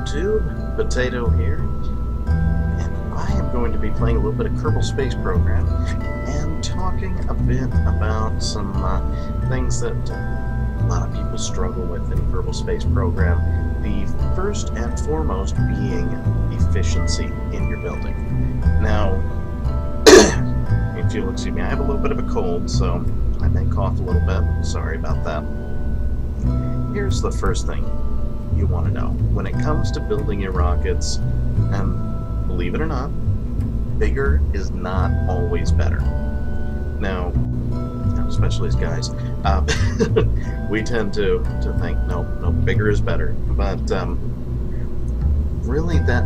YouTube, Potato here, and I am going to be playing a little bit of Kerbal Space Program and talking a bit about some things that a lot of people struggle with in Kerbal Space Program. The first and foremost being efficiency in your building. Now, if you'll excuse me, I have a little bit of a cold, so I may cough a little bit. Sorry about that. Here's the first thing you want to know. When it comes to building your rockets, and believe it or not, bigger is not always better. Now, especially as guys, we tend to think, no, bigger is better. But really that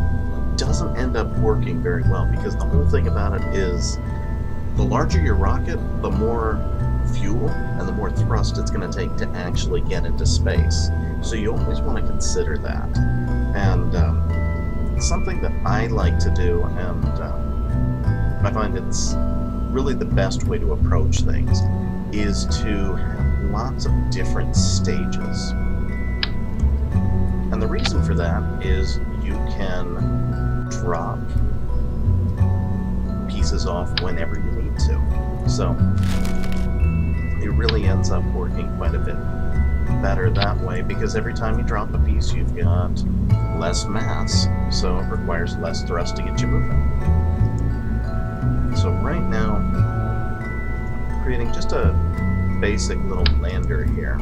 doesn't end up working very well, because the whole thing about it is the larger your rocket, the more fuel and the more thrust it's going to take to actually get into space. So you always want to consider that. And something that I like to do, and I find it's really the best way to approach things, is to have lots of different stages. And the reason for that is you can drop pieces off whenever you need to. So it really ends up working quite a bit better that way, because every time you drop a piece, you've got less mass, so it requires less thrust to get you moving. So right now, I'm creating just a basic little lander here.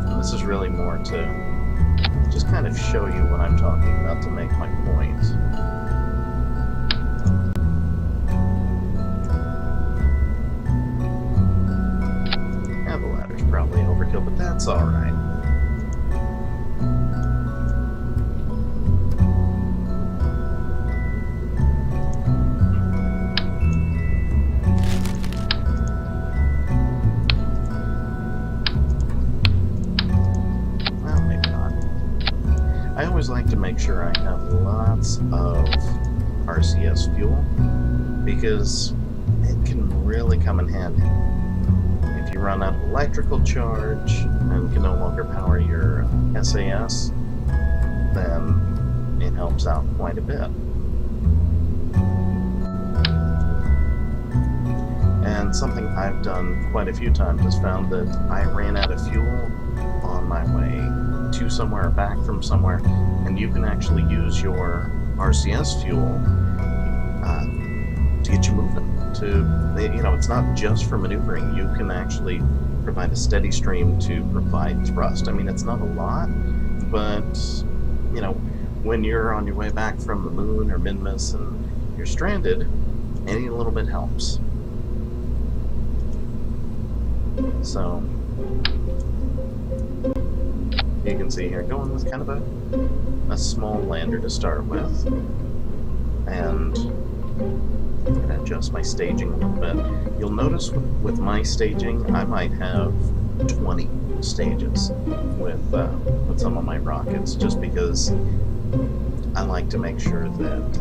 And this is really more to just kind of show you what I'm talking about to make my point. Probably overkill, but that's alright. Well, maybe not. I always like to make sure I have lots of RCS fuel, because it can really come in handy. If you run out of electrical charge and can no longer power your SAS, then it helps out quite a bit. And something I've done quite a few times is found that I ran out of fuel on my way to somewhere or back from somewhere, and you can actually use your RCS fuel to get you moving. It's not just for maneuvering. You can actually provide a steady stream to provide thrust. I mean, it's not a lot, but when you're on your way back from the moon or Minmus and you're stranded, any little bit helps. So you can see here, going with kind of a small lander to start with, and I'm going to adjust my staging a little bit. You'll notice with my staging, I might have 20 stages with some of my rockets, just because I like to make sure that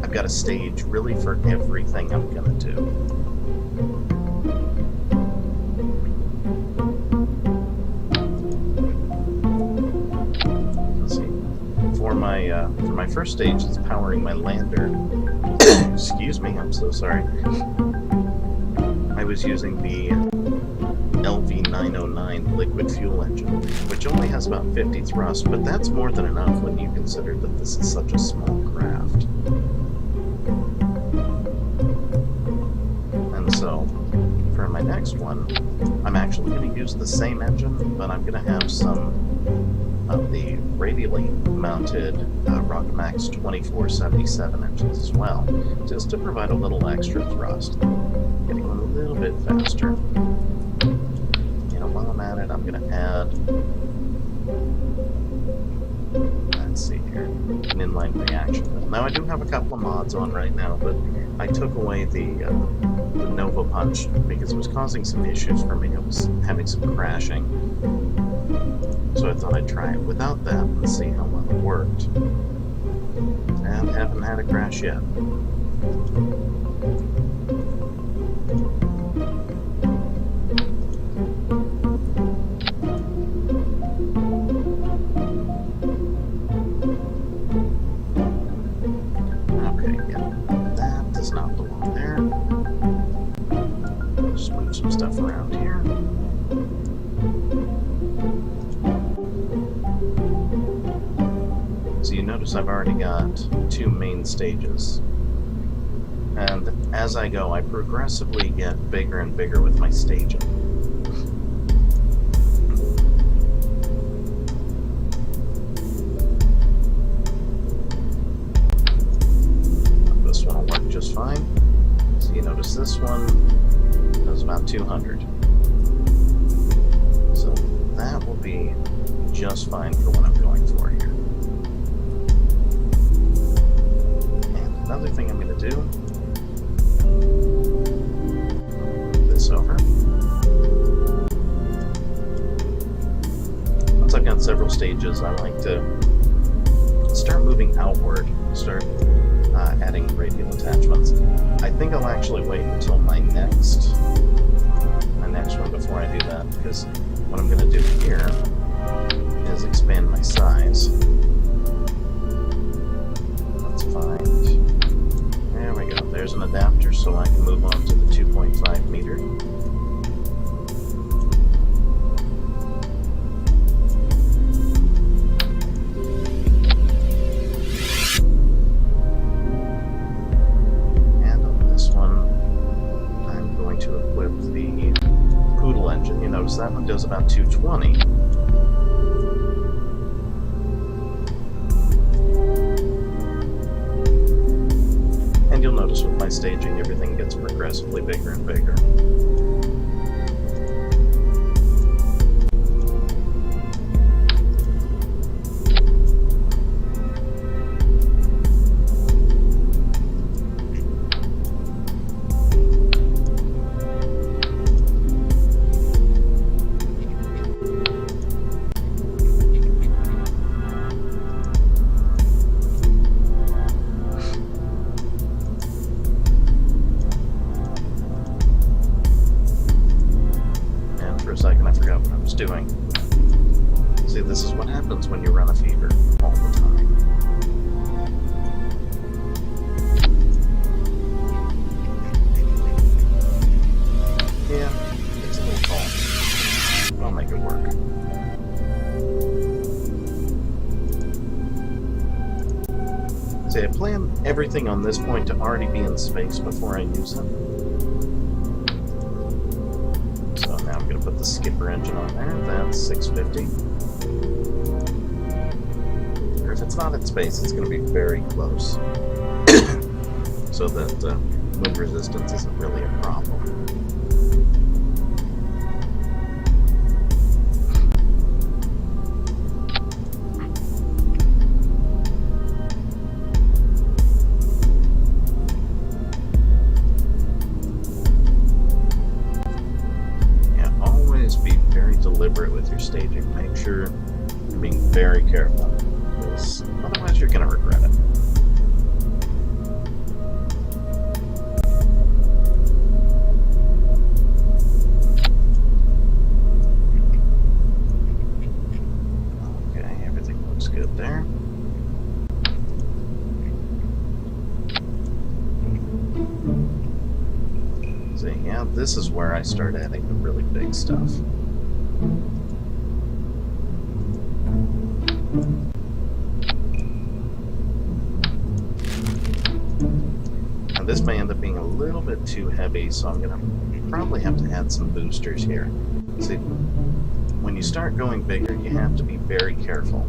I've got a stage really for everything I'm going to do. Let's see. For my first stage, it's powering my lander. Excuse me, I'm so sorry. I was using the LV909 liquid fuel engine, which only has about 50 thrust, but that's more than enough when you consider that this is such a small craft. And so, for my next one, I'm actually going to use the same engine, but I'm going to have some of the radially mounted Rocketmax 2477 engines as well, just to provide a little extra thrust, getting a little bit faster. While I'm at it, I'm going to add, let's see here, an inline reaction wheel. Now I do have a couple of mods on right now, but I took away the Nova Punch because it was causing some issues for me. It was having some crashing. So I thought I'd try it without that and see how well it worked. And haven't had a crash yet. around here. So you notice I've already got 2 main stages. And as I go, I progressively get bigger and bigger with my staging. This one will work just fine. So you notice this one does about 200. So that will be just fine for what I'm going for here. And another thing I'm going to do, move this over. Once I've got several stages, I like to start moving outward, start adding radial attachments. I think I'll actually wait until my next one before I do that, because what I'm going to do here is expand my size. Let's find, there we go, there's an adapter so I can move on to the 2.5 meter. That one does about 220. And you'll notice with my staging, everything gets progressively bigger and bigger. Doing. See, this is what happens when you run a fever all the time. Yeah, it's a little tall. I'll make it work. See, I plan everything on this point to already be in space before I use it. Put the skipper engine on there, that's 650. Or if it's not in space, it's going to be very close. So that wind resistance isn't really a problem. Deliberate with your staging. Make sure you're being very careful, because otherwise you're going to regret it. Okay, everything looks good there. So yeah, this is where I start adding the really big stuff. Now this may end up being a little bit too heavy, so I'm going to probably have to add some boosters here. See, when you start going bigger, you have to be very careful,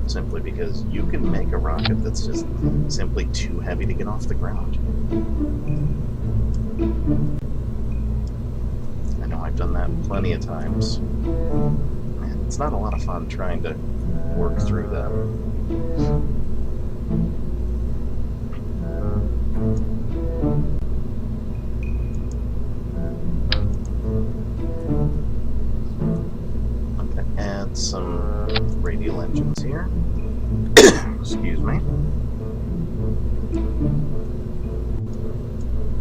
simply because you can make a rocket that's just simply too heavy to get off the ground. I know I've done that plenty of times. Man, it's not a lot of fun trying to work through that. I'm going to add some radial engines here. Excuse me.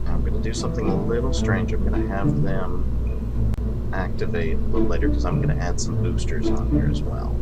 I'm going to do something a little strange. I'm going to have them activate a little later because I'm going to add some boosters on here as well.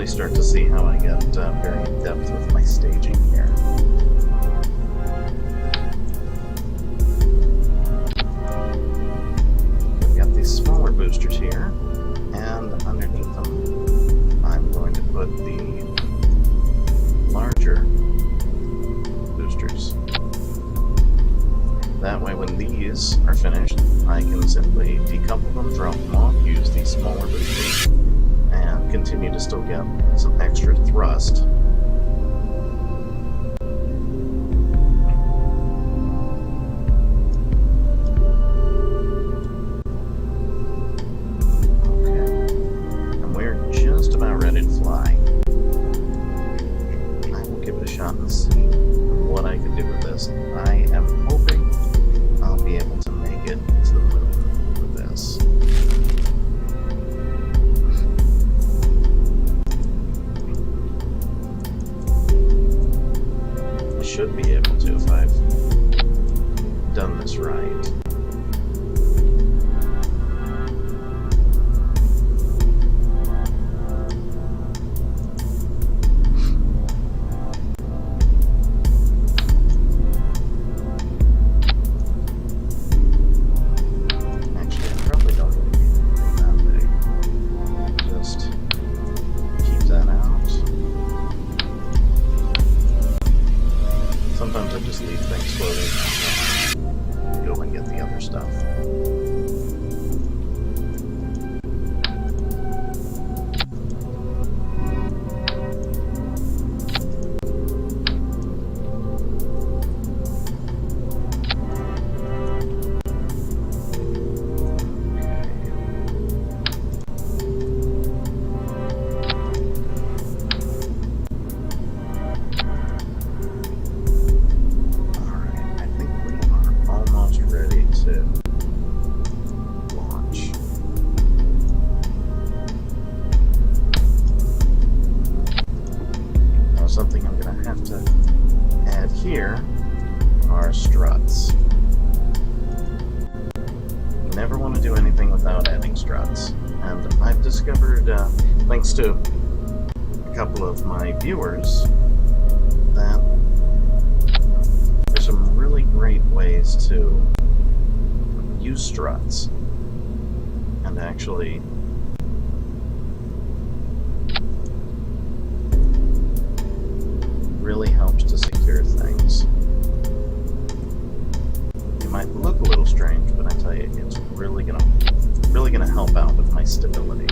really start to see how I get very in depth with my staging here. We've got these smaller boosters here, and underneath them, I'm going to put the larger boosters. That way, when these are finished, I can simply decouple them, drop them off, use these smaller boosters, and continue to still get some extra thrust. Okay, and we're just about ready to fly. I will give it a shot and see what I can do with this. I am hoping I'll be able to make it to the moon with this. I should be able to if I've done this right. Sometimes I just leave things floating and go and get the other stuff. Something I'm going to have to add here are struts. You never want to do anything without adding struts. And I've discovered, thanks to a couple of my viewers, that there's some really great ways to use struts and actually really helps to secure things. It might look a little strange, but I tell you, it's really gonna help out with my stability.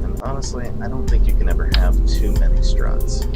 And honestly, I don't think you can ever have too many struts.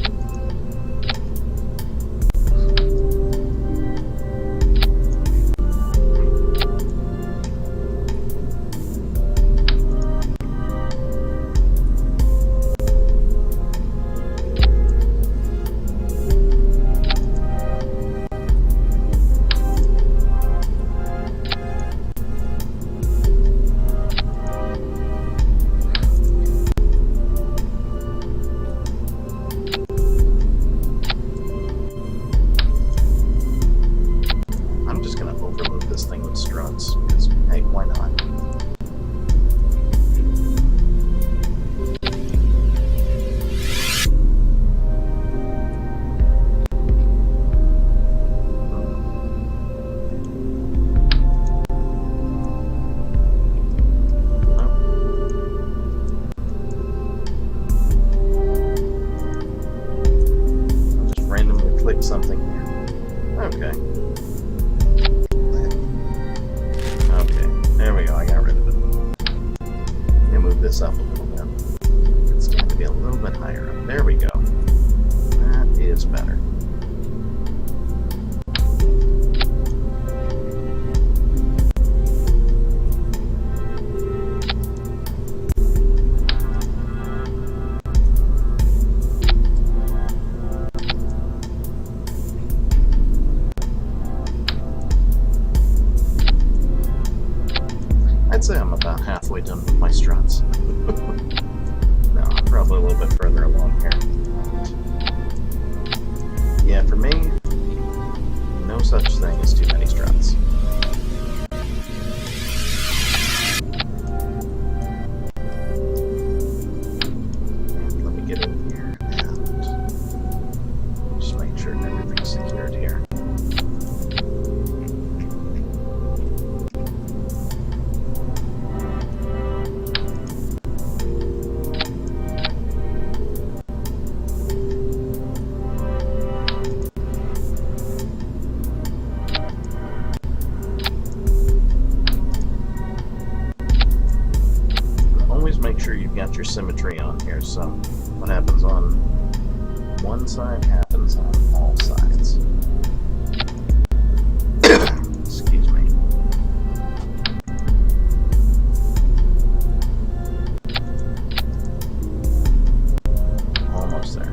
This thing with struts, because hey, why not? I'll just randomly click something here. Okay. There we go, I got rid of it. I'm gonna move this up a little bit. It's going to be a little bit higher up. There we go. That is better. I'd say I'm about halfway done with my struts. No, I'm probably a little bit further along here. Yeah, for me, no such symmetry on here, so what happens on one side happens on all sides. Excuse me. Almost there.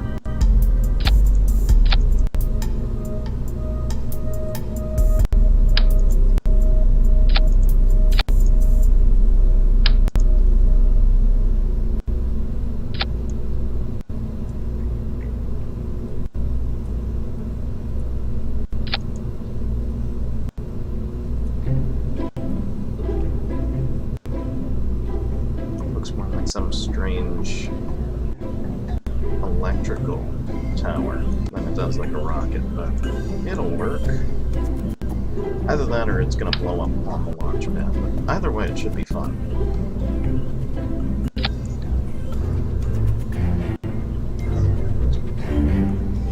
Looks more like some strange electrical tower than it does like a rocket, but it'll work. Either that or it's going to blow up on the launch pad. But either way, it should be fun.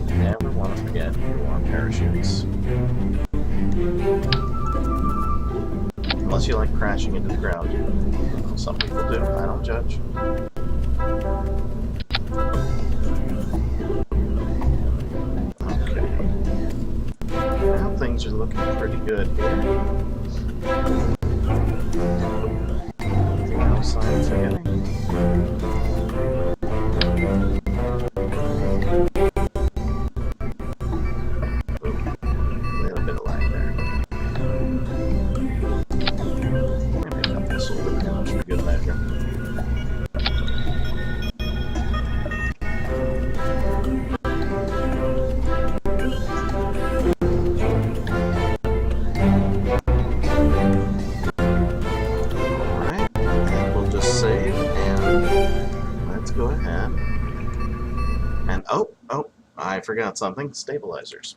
You never want to forget you want parachutes. Unless you like crashing into the ground. Some people do. I don't judge. Okay. Now things are looking pretty good here. Anything else I'm forgetting? I forgot something. Stabilizers.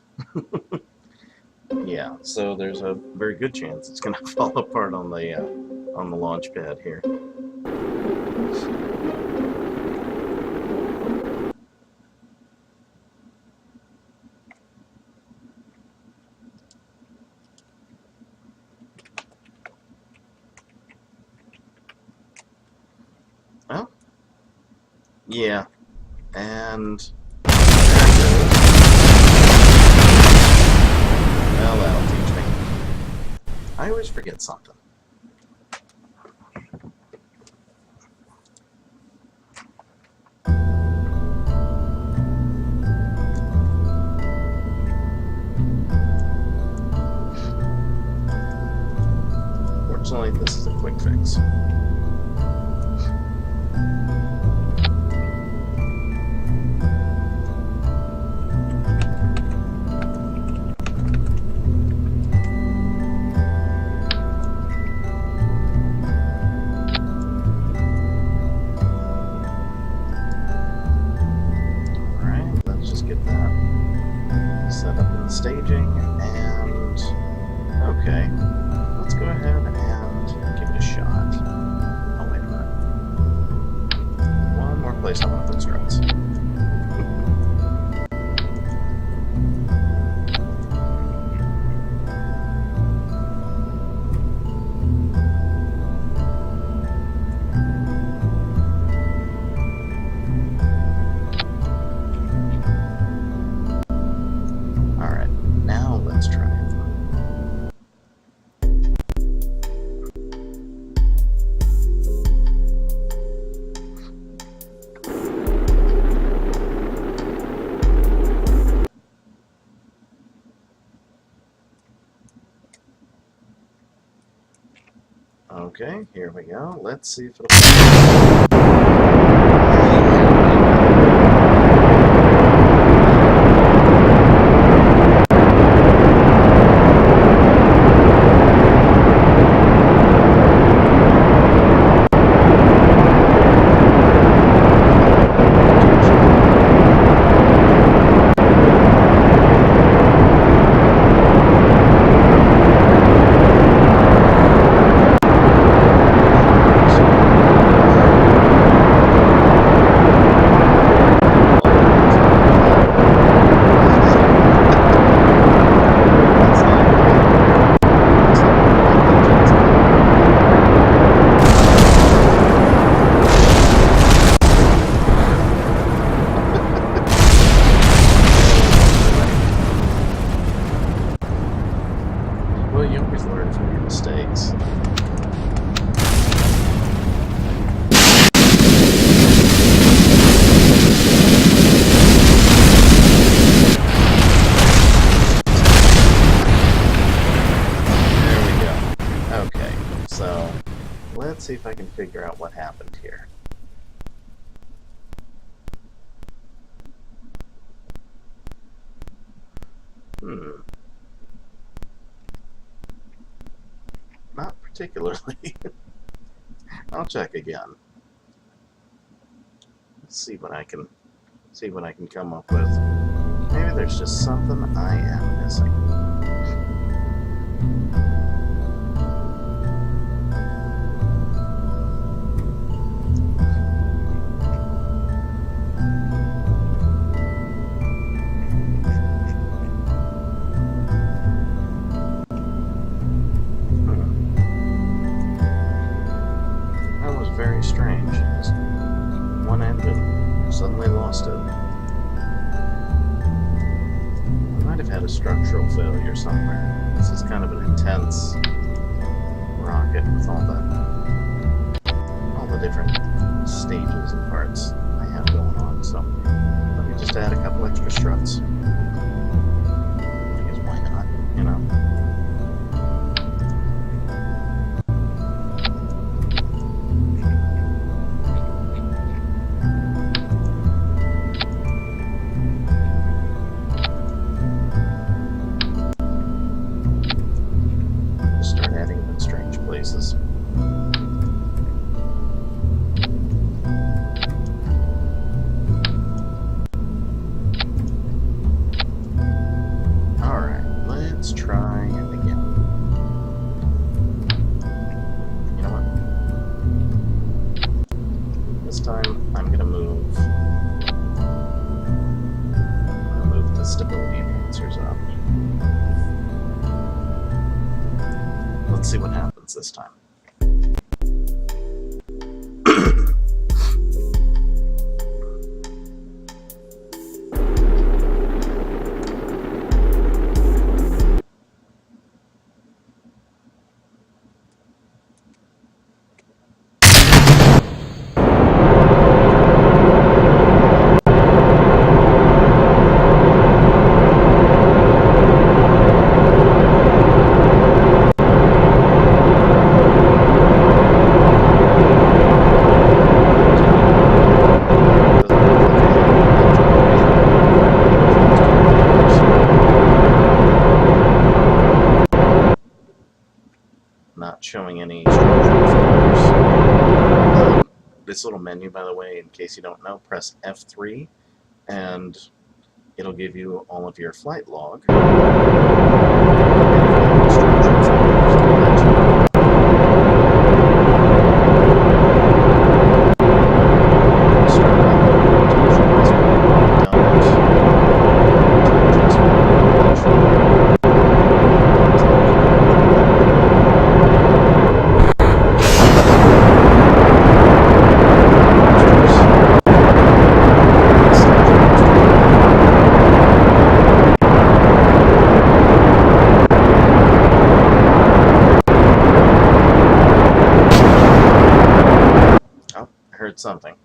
Yeah, so there's a very good chance it's going to fall apart on the launch pad here. Well, yeah, and well, that'll teach me. I always forget something. Fortunately, this is a quick fix. Staging, and okay, let's go ahead and give it a shot. Oh, wait a minute. One more place I want to put struts. Okay, here we go. Let's see if it'll... Let's see if I can figure out what happened here. Not particularly. I'll check again. Let's see what I can come up with. Maybe there's just something I am missing. That was very strange. Just one ended. Suddenly lost it. I might have had a structural failure somewhere. This is kind of an intense rocket with all the different stages and parts I have going on. So let me just add a couple extra struts. Because why not? You know. Places. Alright, let's try it again. You know what? This time I'm gonna move the stability enhancers up. Let's see what happens this time. Not showing any structural failures. This little menu, by the way, in case you don't know, press F3 and it'll give you all of your flight log. Heard something.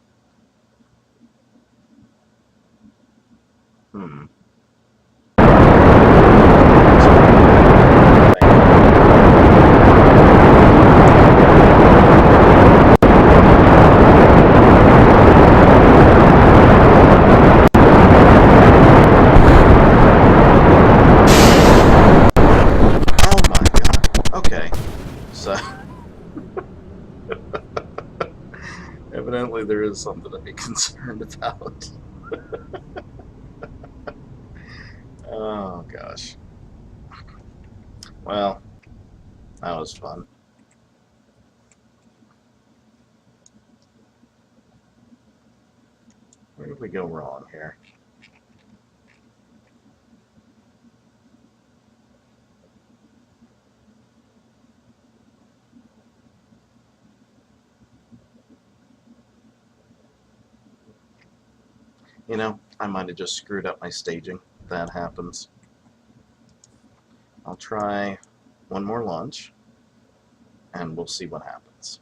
Oh my god. Okay. So evidently there is something to be concerned about. Oh gosh. Well, that was fun. Where did we go wrong here? You know, I might have just screwed up my staging. That happens. I'll try one more launch, and we'll see what happens.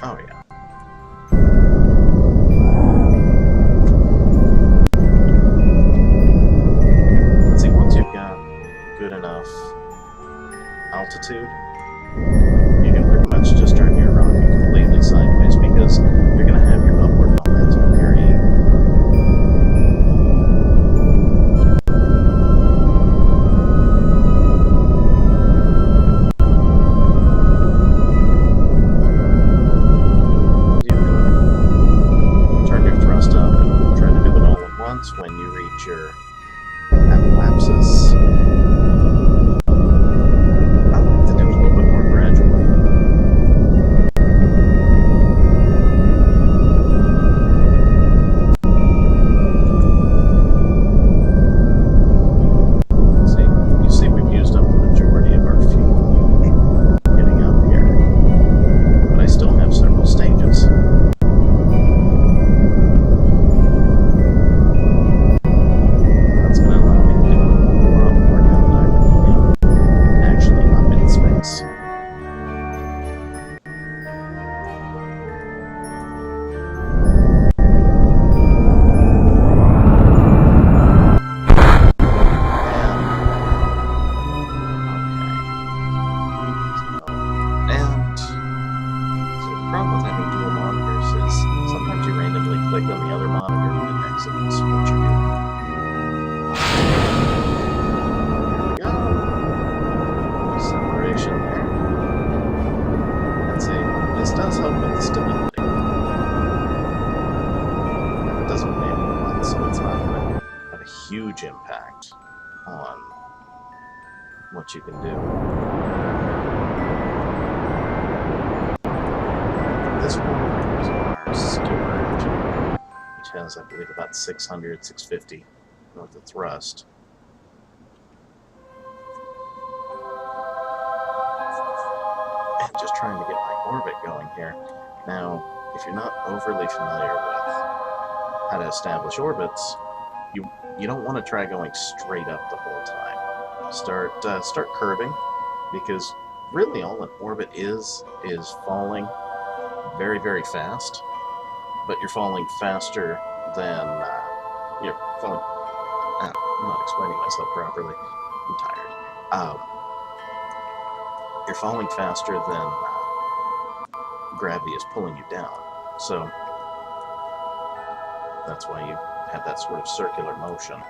Oh yeah. Let's see, once you've got good enough altitude, you can pretty much just turn your rocket completely sideways because you're going to have your upward momentum carrying. When you reach your apoapsis. I like to do it a little bit more gradually. You see we've used up the majority of our fuel getting up here, but I still have several stages. This does help with the stability. And it doesn't weigh a lot, so it's not going to have a huge impact on what you can do. This one is our storage, which has, I believe, about 600, 650 worth of thrust. And just trying to get my orbit going here. Now, if you're not overly familiar with how to establish orbits, you don't want to try going straight up the whole time. Start curving, because really all an orbit is falling very, very fast, but you're falling faster than you're falling. I'm not explaining myself properly. I'm tired. You're falling faster than gravity is pulling you down. So that's why you have that sort of circular motion.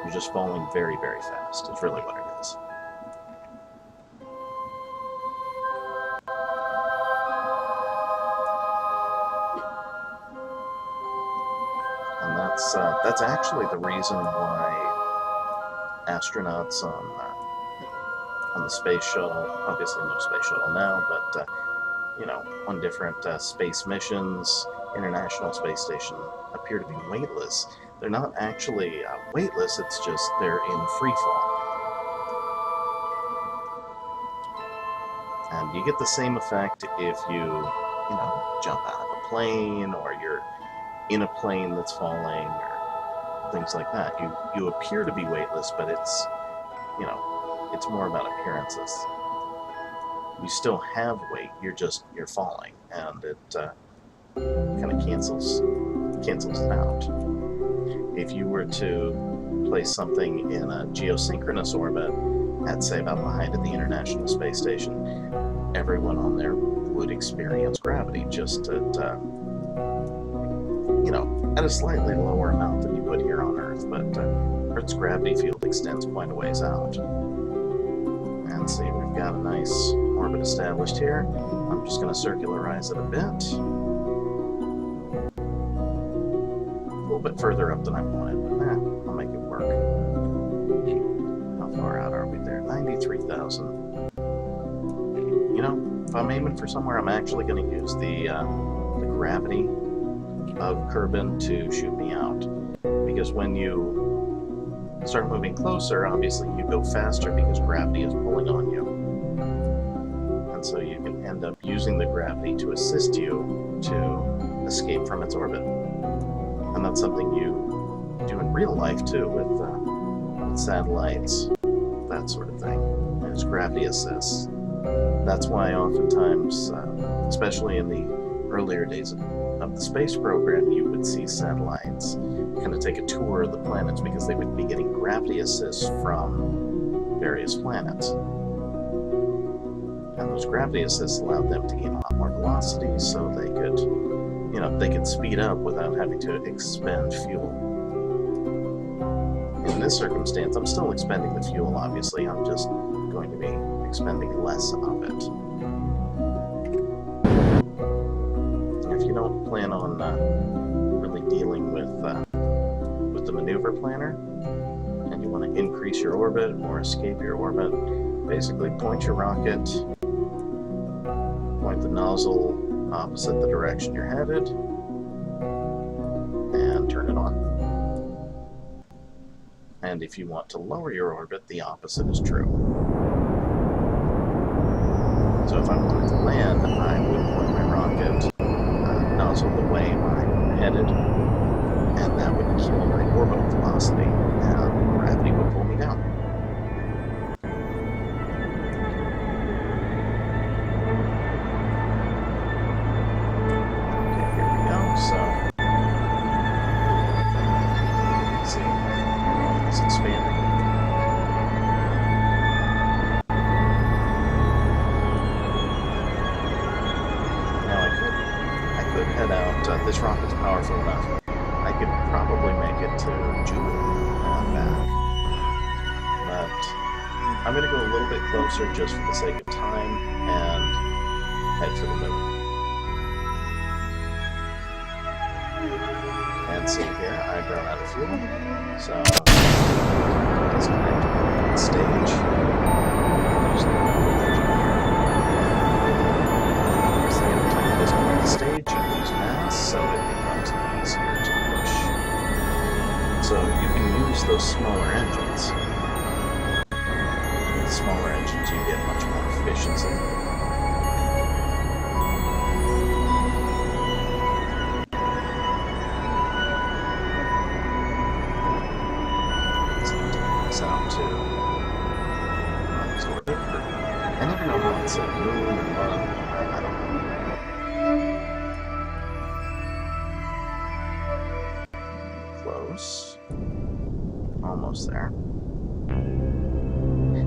You're just falling very, very fast. It's really what it is. And that's actually the reason why astronauts on the space shuttle, obviously no space shuttle now, but on different space missions, International Space Station, appear to be weightless. They're not actually weightless, it's just they're in free fall. And you get the same effect if you jump out of a plane, or you're in a plane that's falling, or things like that. You appear to be weightless, but it's more about appearances. You still have weight, you're falling, and it kind of cancels it out. If you were to place something in a geosynchronous orbit at, say, about the height of the International Space Station, everyone on there would experience gravity, just at a slightly lower amount than you would here on Earth, but Earth's gravity field extends quite a ways out. And see, we've got a nice orbit established here. I'm just going to circularize it a bit. A little bit further up than I wanted, but I'll make it work. How far out are we there? 93,000. If I'm aiming for somewhere, I'm actually going to use the gravity of Kerbal to shoot me out. Because when you start moving closer, obviously you go faster because gravity is pulling on you. And so you can end up using the gravity to assist you to escape from its orbit. And that's something you do in real life too, with satellites, that sort of thing. There's gravity assists. That's why oftentimes, especially in the earlier days of the space program, you would see satellites kind of take a tour of the planets because they would be getting gravity assists from various planets. And those gravity assists allowed them to gain a lot more velocity, so they could, they could speed up without having to expend fuel. In this circumstance, I'm still expending the fuel, obviously. I'm just going to be expending less of it. If you don't plan on really dealing with the maneuver planner, and you want to increase your orbit or escape your orbit, basically point your rocket, point the nozzle opposite the direction you're headed, and turn it on. And if you want to lower your orbit, the opposite is true. So if I wanted to land, I would point my rocket nozzle the way I'm headed, and that would kill my orbital velocity, and gravity would pull me down. Okay, here we go. So, see, it's expanding. Head out. This rocket's powerful enough. I could probably make it to Jupiter and back. But I'm going to go a little bit closer just for the sake of time and head for the moon. And see here, I've run out of fuel. So, disconnect the stage. Use the disconnect the stage and use mass, so it becomes easier to push. So you can use those smaller engines. With smaller engines, you get much more efficiency. So it's out to orbit. I never know how it's a moon and moon. I don't know. Close. Almost there.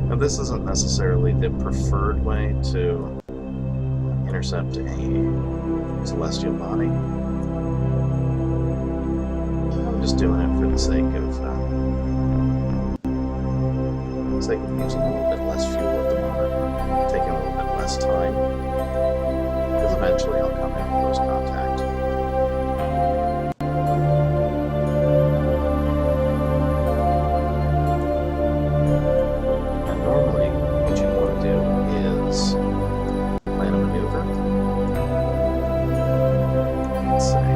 Now this isn't necessarily the preferred way to intercept a celestial body. I'm just doing it for the sake of using a little bit less fuel at the moment, taking a little bit less time, because eventually I'll come in close contact. And normally, what you want to do is plan a maneuver. Let's say here.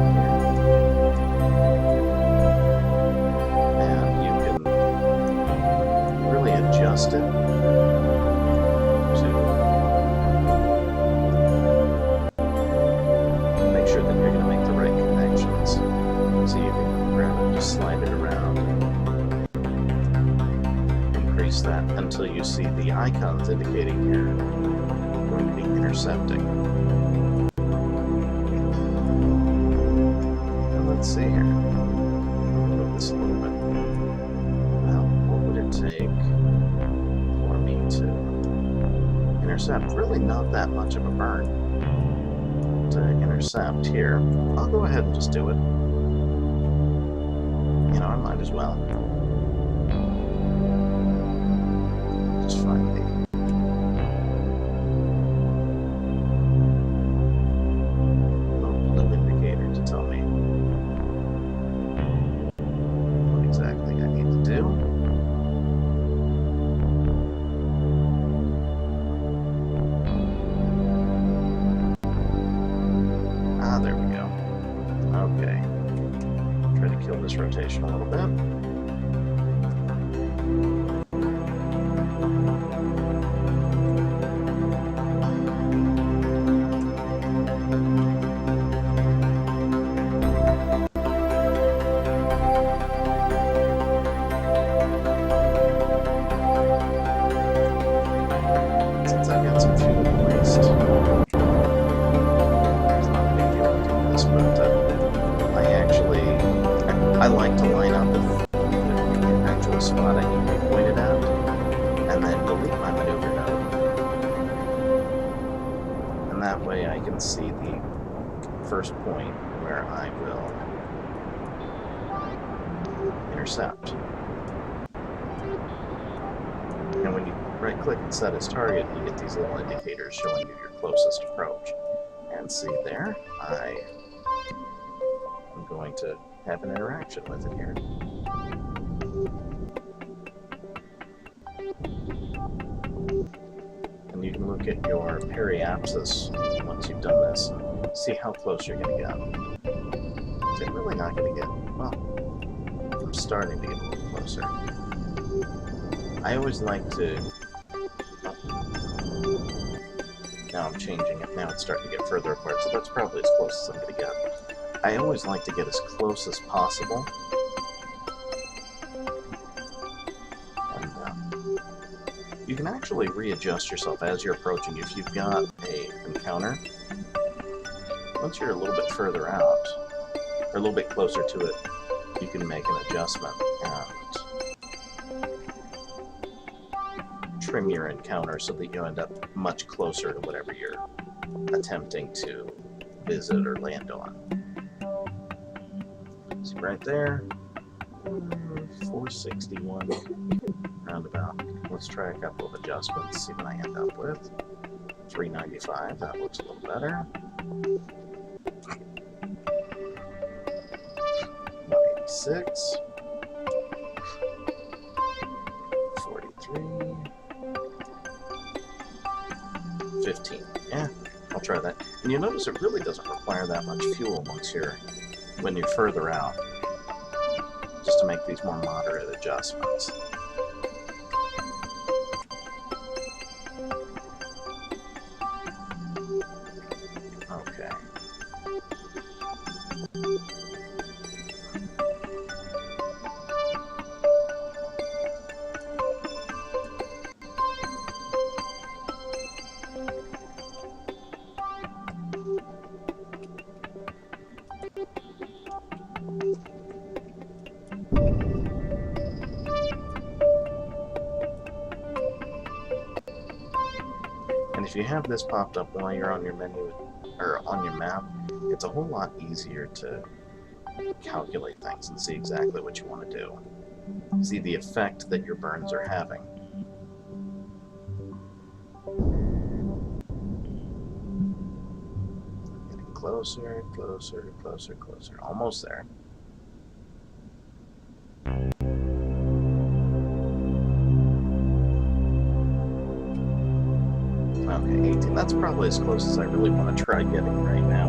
And you can really adjust it to make sure that you're going to make the right connections. So you can grab it, just slide it around, increase that until you see the icons indicating you're going to be intercepting. And let's see here. Move this a little bit. Now, what would it take for me to intercept? Really not that much of a burn to intercept here. I'll go ahead and just do it. I might as well. Just find the little blue indicator to tell me what exactly I need to do. There we go. Okay. Try to kill this rotation a little bit. Since I've got some fuel away, like to line up the actual spot I need to be pointed at, and then delete my maneuver node. And that way I can see the first point where I will intercept. And when you right-click and set as target, you get these little indicators showing you your closest approach. And see there, I am going to have an interaction with it here. And you can look at your periapsis once you've done this and see how close you're going to get. So you're really not going to get, well, I'm starting to get a little closer. I always like to, now I'm changing it, now it's starting to get further apart, so that's probably as close as I'm going to get. I always like to get as close as possible. And you can actually readjust yourself as you're approaching. If you've got an encounter, once you're a little bit further out, or a little bit closer to it, you can make an adjustment and trim your encounter so that you end up much closer to whatever you're attempting to visit or land on. See right there, 461, roundabout. Let's try a couple of adjustments, see what I end up with. 395, that looks a little better. 186. 43. 15. Yeah, I'll try that. And you'll notice it really doesn't require that much fuel when you're further out, just to make these more moderate adjustments. Okay. And if you have this popped up while you're on your menu or on your map, it's a whole lot easier to calculate things and see exactly what you want to do. See the effect that your burns are having. Getting closer, closer, closer, closer. Almost there. Okay, 18. That's probably as close as I really want to try getting right now,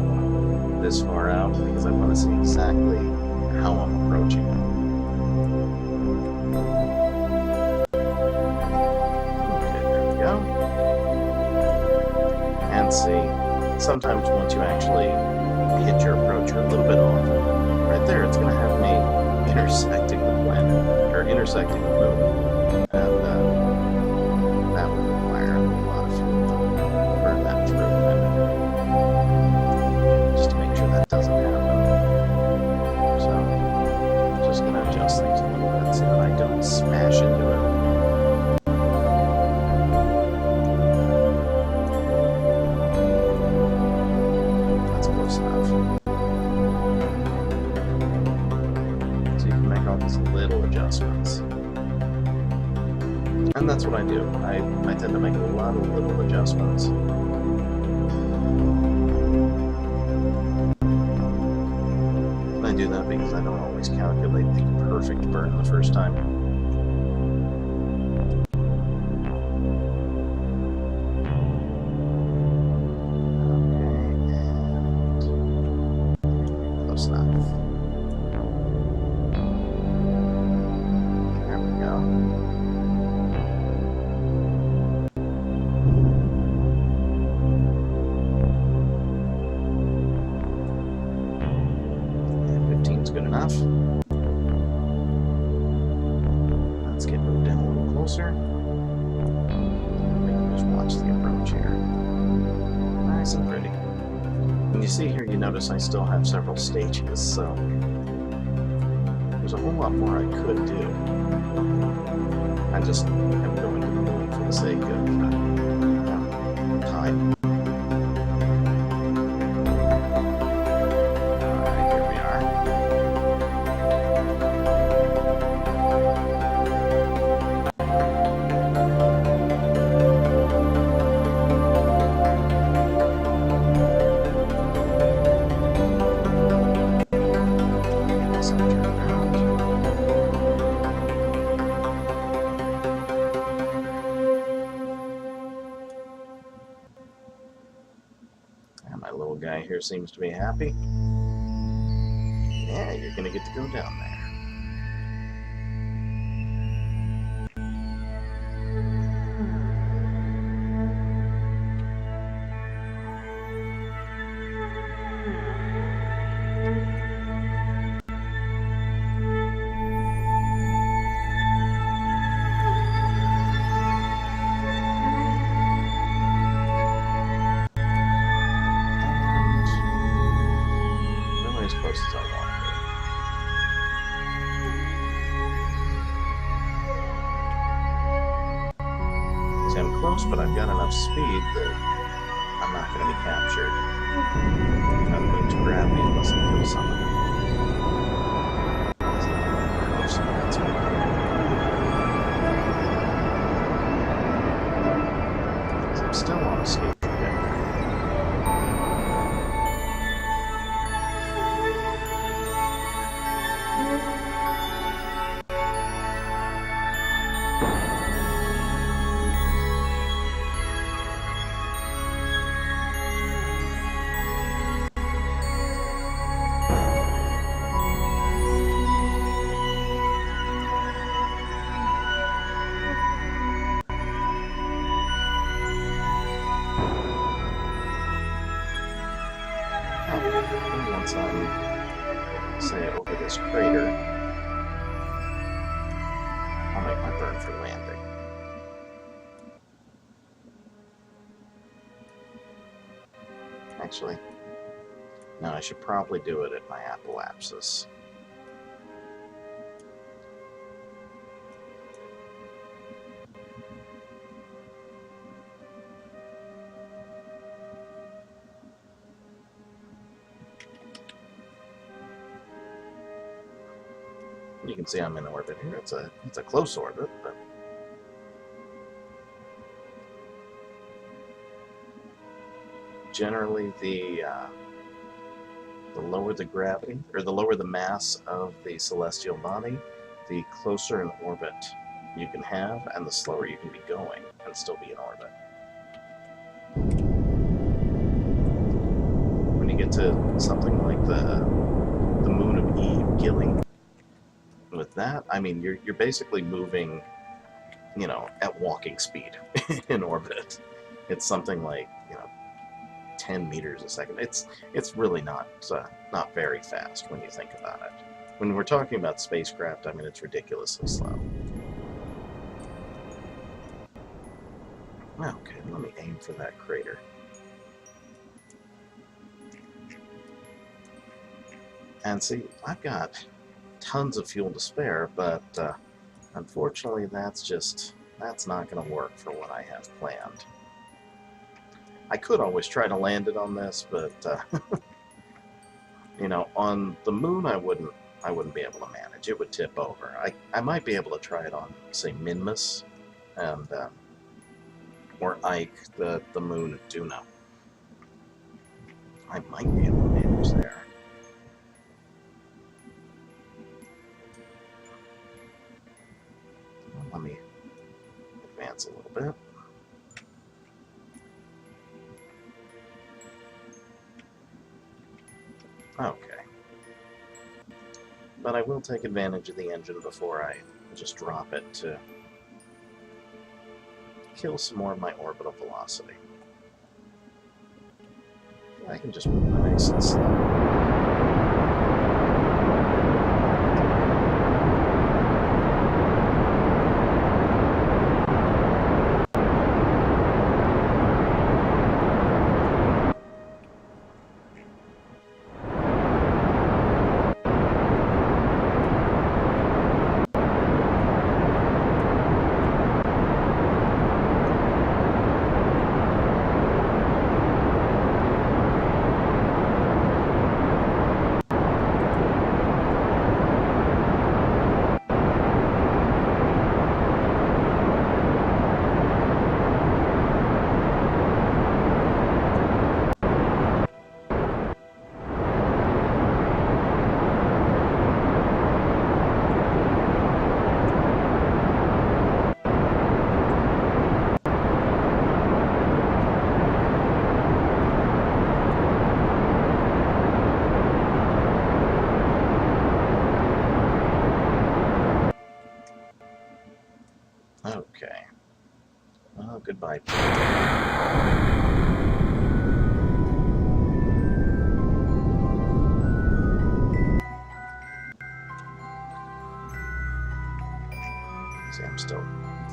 this far out, because I want to see exactly how I'm approaching it. Okay, there we go. And see, sometimes once you actually hit your approach, you're a little bit off. Right there, it's going to have me intersecting the planet, or intersecting the moon, and that would require a lot of fuel to burn that through, and just to make sure that doesn't happen. So, I'm just going to adjust things a little bit so that I don't smash into it. That's close enough. So you can make all these little adjustments. And that's what I do. I tend to make a lot of little adjustments. And I do that because I don't always calculate the perfect burn the first time. Okay, and close enough. There we go. Good enough. Let's get moved in a little closer. We can just watch the approach here. Nice and pretty. And you see here, you notice I still have several stages, so There's a whole lot more I could do. I just am going to the moon for the sake of time. Alright, here we are. So turn around. And my little guy here seems to be happy. Yeah, you're gonna get to go down there. As close as I want to be. See, I'm close, but I've got enough speed that I'm not going to be captured. Try to move to gravity unless I kill somebody. So that's good. So I'm still on escape trajectory. Once I'm, say, over this crater, I'll make my burn for landing. Actually, no, I should probably do it at my apoapsis. You can see I'm in orbit here. It's a close orbit, but generally the lower the gravity, or the lower the mass of the celestial body, the closer in orbit you can have, and the slower you can be going and still be in orbit. When you get to something like the moon of Eve, Gilling, with that, I mean, you're basically moving, you know, at walking speed in orbit. It's something like, you know, 10 meters a second. It's really not very fast when you think about it. When we're talking about spacecraft, I mean, it's ridiculously slow. Okay, let me aim for that crater. And see, I've got tons of fuel to spare, but unfortunately that's not going to work for what I have planned. I could always try to land it on this, but you know, on the moon I wouldn't be able to manage. It would tip over. I might be able to try it on, say, Minmus and or Ike, the moon of Duna. I might be able to manage there. Let me advance a little bit. Okay. But I will take advantage of the engine before I just drop it to kill some more of my orbital velocity. I can just move nice and slow. Goodbye. See, I'm still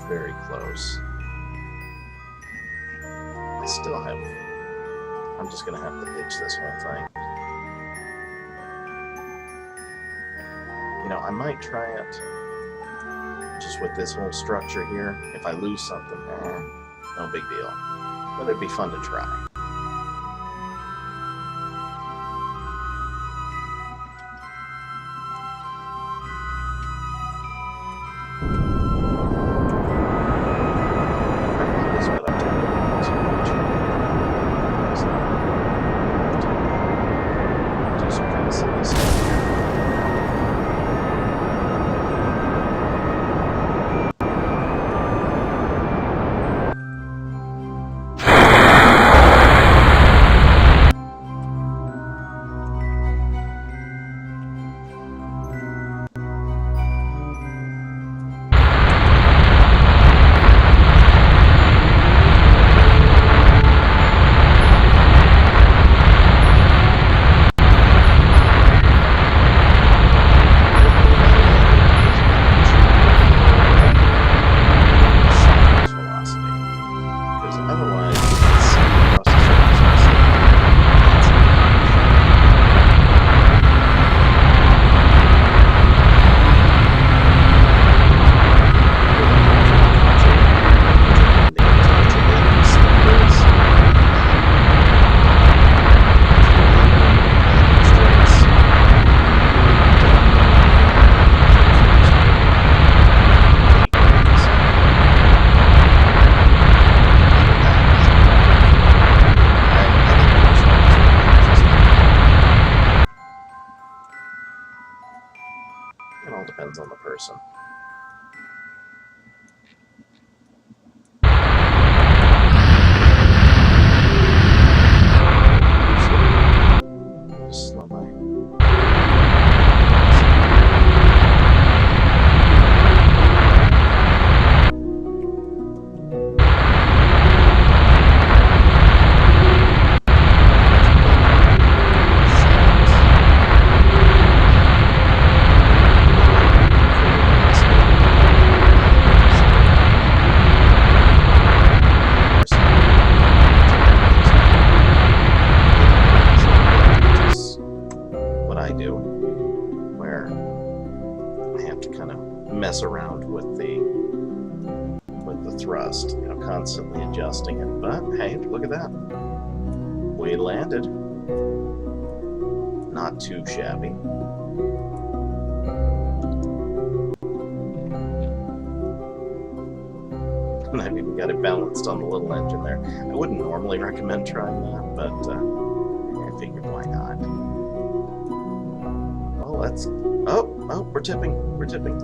very close. I still have... I'm just gonna have to ditch this whole thing. You know, I might try it just with this whole structure here. If I lose something, no big deal. But it'd be fun to try. It all depends on the person. Slow by. Mess around with the thrust, you know, constantly adjusting it. But hey, look at that. We landed. Not too shabby. And I've even got it balanced on the little engine there. I wouldn't normally recommend trying that, but I figured why not. Well, let's... Oh, we're tipping. We're tipping.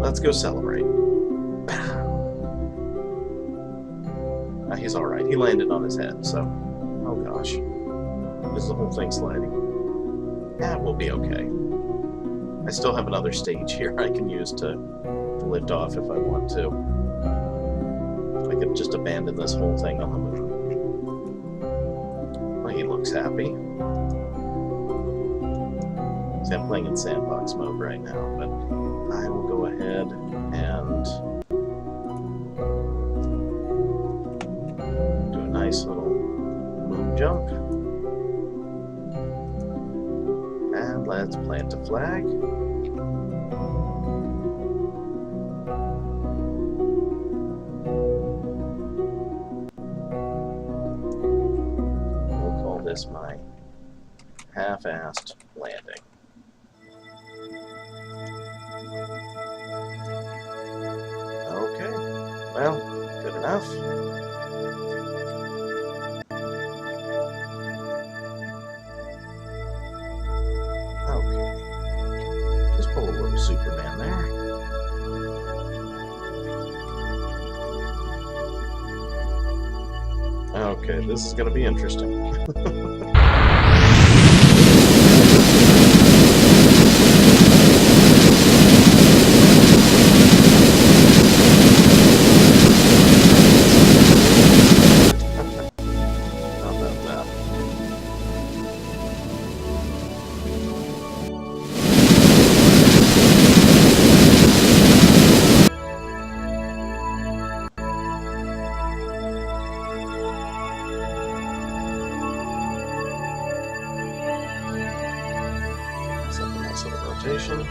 Let's go celebrate. He's alright. He landed on his head, so... Oh gosh. Is the whole thing sliding? We'll be okay. I still have another stage here I can use to lift off if I want to. I could just abandon this whole thing. Well, he looks happy. See, I'm playing in sandbox mode right now, but I will go ahead and do a nice little moon jump. And let's plant a flag. We'll call this my half-assed landing. Okay, well, good enough. Okay, just pull a little Superman there. Okay, this is going to be interesting. rotation.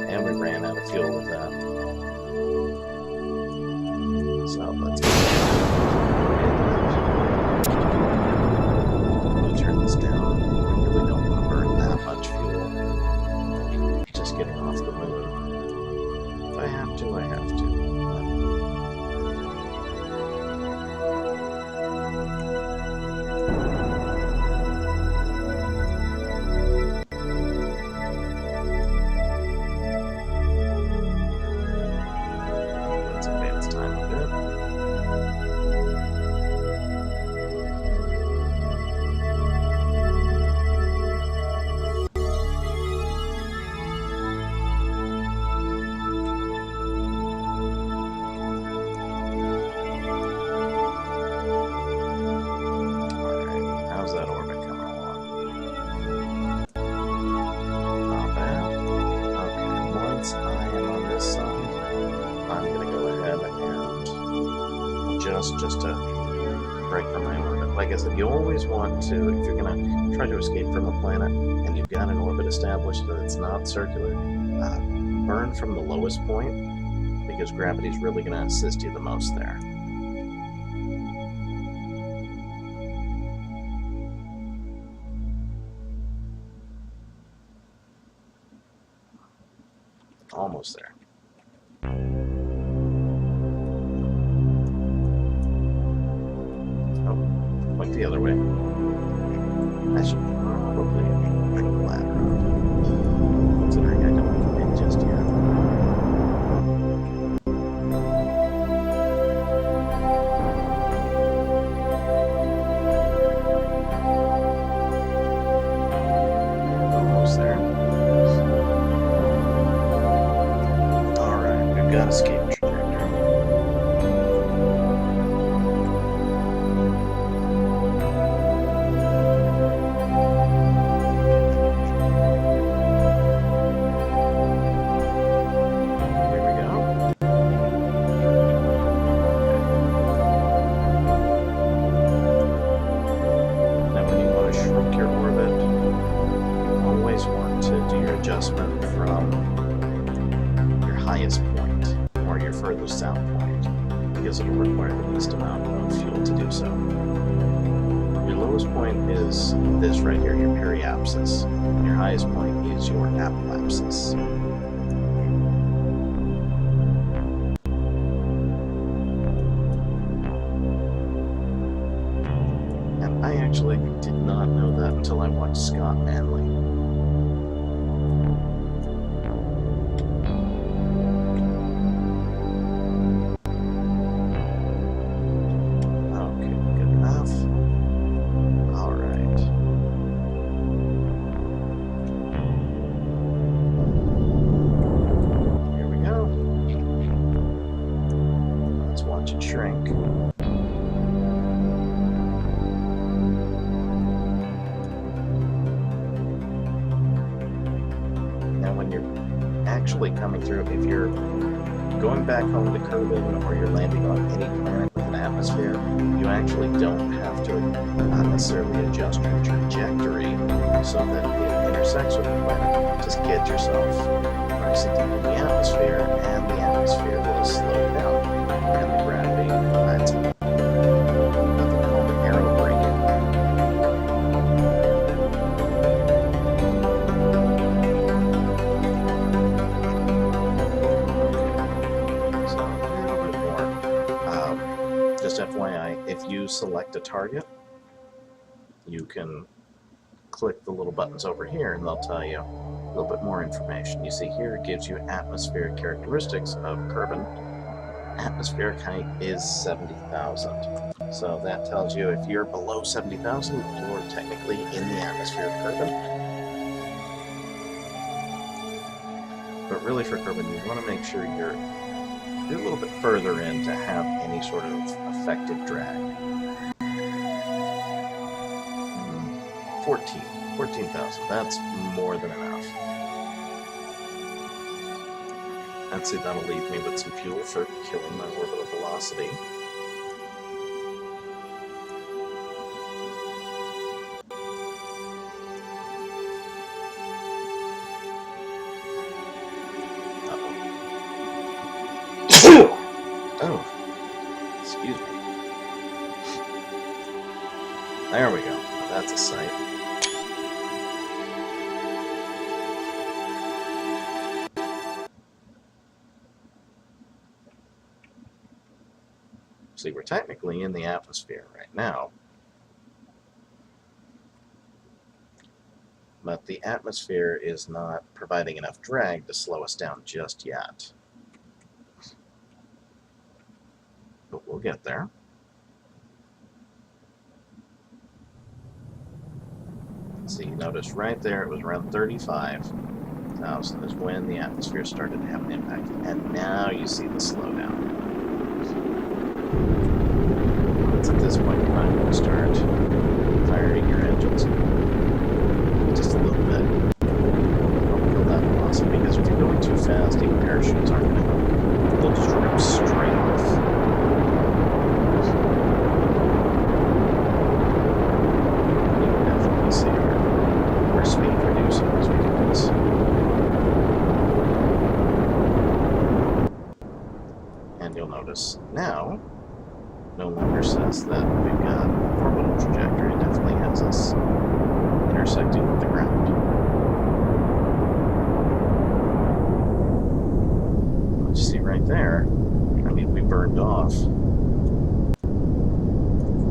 And we ran out of fuel with that. So let's turn this down. I really don't want to burn that much fuel. Just getting off the moon. If I have to, I have to. Let's advance time a bit. How's that orbit coming along? Not bad. Okay, once I am on this side, I'm going to go ahead and just to break from my orbit. Like I said, you always want to, if you're going to try to escape from a planet and you've got an orbit established that it's not circular, burn from the lowest point because gravity's really going to assist you the most there. Almost there. Oh, point the other way. I should probably bring the ladder up, considering I don't have it just yet. Almost there. Alright, we've got escape trajectory. Here we go. Now when you want to shrink your orbit, you always want to do your adjustment from your highest point or your furthest south point because it'll require the least amount of fuel to do so. Your lowest point is this right here, your periapsis. Your highest point is your apoapsis. And I actually did not know that until I watched Scott Manley. Okay, good enough. All right. Here we go. Let's watch it shrink. Now when you're actually coming through, if you're going back home to Kerbal or you're landing on any planet with an atmosphere, you actually don't have to necessarily adjust your trajectory so that it intersects with the planet. Just get yourself nice and deep in the atmosphere, and the atmosphere will slow down. And the gravity, that's nothing called aero braking. So a little bit more. Just FYI, if you select a target, you can click the little buttons over here and they'll tell you a little bit more information. You see here it gives you atmospheric characteristics of Kerbal. Atmospheric height is 70,000. So that tells you if you're below 70,000, you're technically in the atmosphere of Kerbal. But really for Kerbal, you want to make sure you're a little bit further in to have any sort of effective drag. 14,000. That's more than enough. And see, that'll leave me with some fuel for killing my orbital velocity. Oh, excuse me. There we go. Now that's a sight. See, we're technically in the atmosphere right now, but the atmosphere is not providing enough drag to slow us down just yet. But we'll get there. See, you notice right there it was around 35,000 is when the atmosphere started to have an impact. And now you see the slowdown. It's at this point you might want to start firing your engines just a little bit. Don't kill that velocity, because if you're going too fast, even parachutes aren't going to help. They'll just rip straight off. See our speed reducing as we do this. And you'll notice now, no longer says that we've got orbital trajectory. It definitely has us intersecting with the ground. What you see right there, I mean, we burned off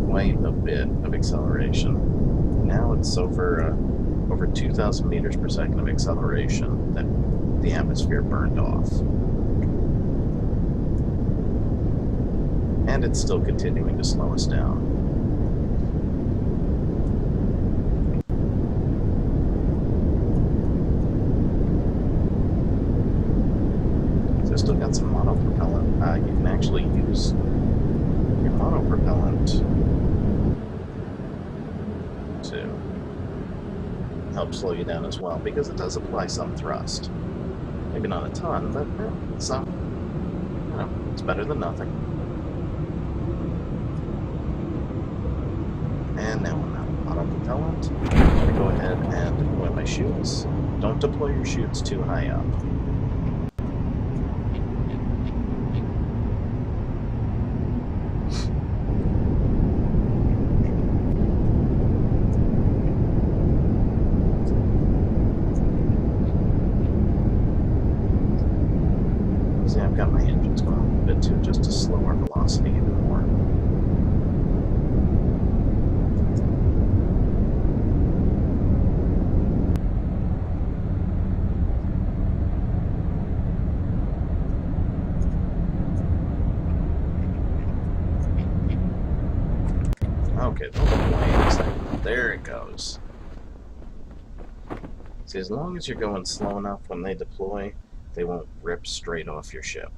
quite a bit of acceleration. Now it's over 2,000 meters per second of acceleration that the atmosphere burned off. And it's still continuing to slow us down. So I've still got some monopropellant. You can actually use your monopropellant to help slow you down as well, because it does apply some thrust. Maybe not a ton, but some. You know, it's better than nothing. And now I'm out of monopropellant. I'm going to go ahead and deploy my chutes. Don't deploy your chutes too high up. See, I've got my engines going a little bit too, just to slow our velocity even more. Okay, don't deploy anything. There it goes. See, as long as you're going slow enough when they deploy, they won't rip straight off your ship.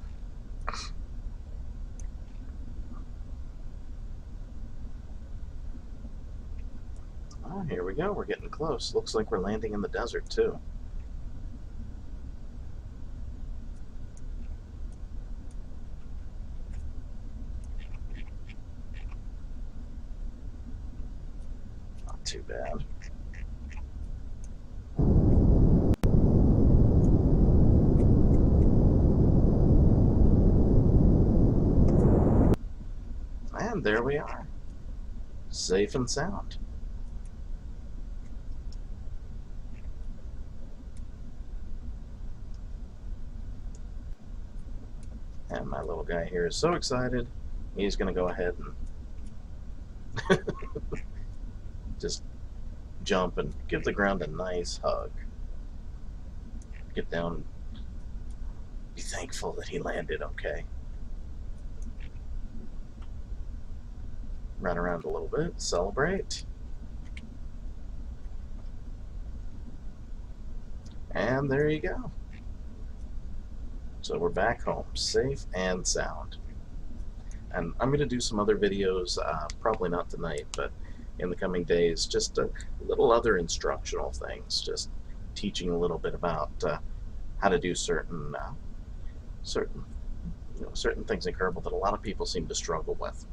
Oh, here we go. We're getting close. Looks like we're landing in the desert, too. Not too bad. And there we are. Safe and sound. And my little guy here is so excited, he's going to go ahead and just jump and give the ground a nice hug. Get down, be thankful that he landed okay. Run around a little bit, celebrate. And there you go. So we're back home, safe and sound. And I'm going to do some other videos, probably not tonight, but in the coming days, just a little other instructional things, just teaching a little bit about how to do certain certain certain things in Kerbal that a lot of people seem to struggle with.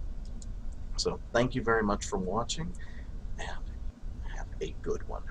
So thank you very much for watching, and have a good one.